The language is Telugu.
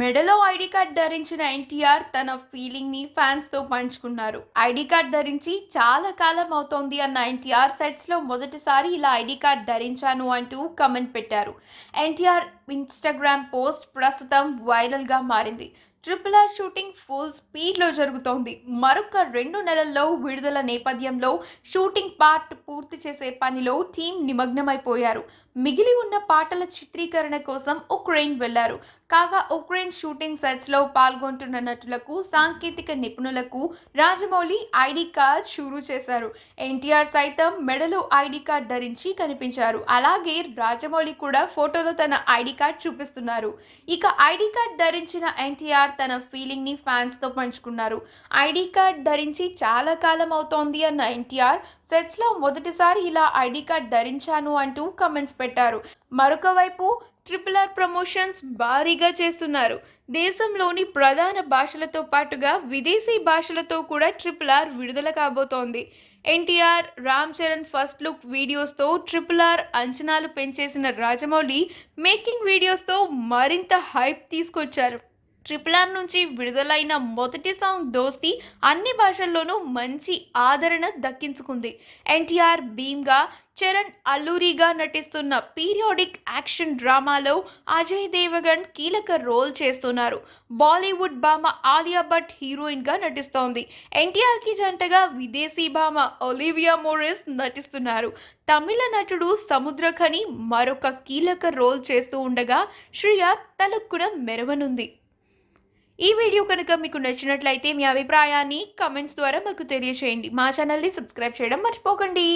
మెడలో ఐడీ కార్డ్ ధరించిన ఎన్టీఆర్ తన ఫీలింగ్ ని ఫ్యాన్స్ తో పంచుకున్నారు. ఐడీ కార్డ్ ధరించి చాలా కాలం అవుతోంది అన్న ఎన్టీఆర్ సెట్స్ లో మొదటిసారి ఇలా ఐడీ కార్డ్ ధరించాను అంటూ కమెంట్ పెట్టారు. ఎన్టీఆర్ ఇన్‌స్టాగ్రామ్ పోస్ట్ ప్రస్తుతం వైరల్ గా మారింది. RRR షూటింగ్ ఫుల్ స్పీడ్ లో జరుగుతోంది. మరొక 2 నెలల్లో విడుదల నేపథ్యంలో షూటింగ్ పార్ట్ పూర్తి చేసే పనిలో టీం నిమగ్నమైపోయారు. మిగిలి ఉన్న పాటల చిత్రీకరణ కోసం ఉక్రెయిన్ వెళ్లారు. కాగా ఉక్రెయిన్ షూటింగ్ సెట్స్ లో పాల్గొంటున్న నటులకు, సాంకేతిక నిపుణులకు రాజమౌళి ఐడీ కార్డ్ షురూ చేశారు. ఎన్టీఆర్ సైతం మెడలో ఐడీ కార్డ్ ధరించి కనిపించారు. అలాగే రాజమౌళి కూడా ఫోటోలో తన ఐడీ కార్డ్ చూపిస్తున్నారు. ఇక ఐడీ కార్డ్ ధరించిన ఎన్టీఆర్ తన ఫీలింగ్ ని ఫ్యాన్స్ తో పంచుకున్నారు. ఐడీ కార్డ్ ధరించి చాలా కాలం అవుతోంది అన్న ఎన్టీఆర్ సెట్స్ లో మొదటిసారి ఇలా ఐడీ కార్డ్ ధరించాను అంటూ కమెంట్స్ పెట్టారు. మరొక వైపు RRR ప్రమోషన్స్ భారీగా చేస్తున్నారు. దేశంలోని ప్రధాన భాషలతో పాటుగా విదేశీ భాషలతో కూడా RRR విడుదల కాబోతోంది. NTR, Ram Charan first look videos తో RRR అంచనాలు పెంచేసిన రాజమౌళి మేకింగ్ వీడియోస్ తో మరింత హైప్ తీసుకొచ్చారు. RRR నుంచి విడుదలైన మొదటి సాంగ్ దోస్తీ అన్ని భాషల్లోనూ మంచి ఆదరణ దక్కించుకుంది. ఎన్టీఆర్ భీమ్గా, చరణ్ అల్లూరిగా నటిస్తున్న పీరియాడిక్ యాక్షన్ డ్రామాలో అజయ్ దేవగన్ కీలక రోల్ చేస్తున్నారు. బాలీవుడ్ భామ ఆలియా భట్ హీరోయిన్ గా నటిస్తోంది. ఎన్టీఆర్ కి జంటగా విదేశీ భామ ఒలివియా మోరిస్ నటిస్తున్నారు. తమిళ నటుడు సముద్రఖని మరొక కీలక రోల్ చేస్తూ ఉండగా శ్రియ తళుక్కున మెరవనుంది. ఈ వీడియో కనుక మీకు నచ్చినట్లయితే మీ అభిప్రాయాన్ని కామెంట్స్ ద్వారా మాకు తెలియజేయండి. మా ఛానల్ని సబ్స్క్రైబ్ చేయడం మర్చిపోకండి.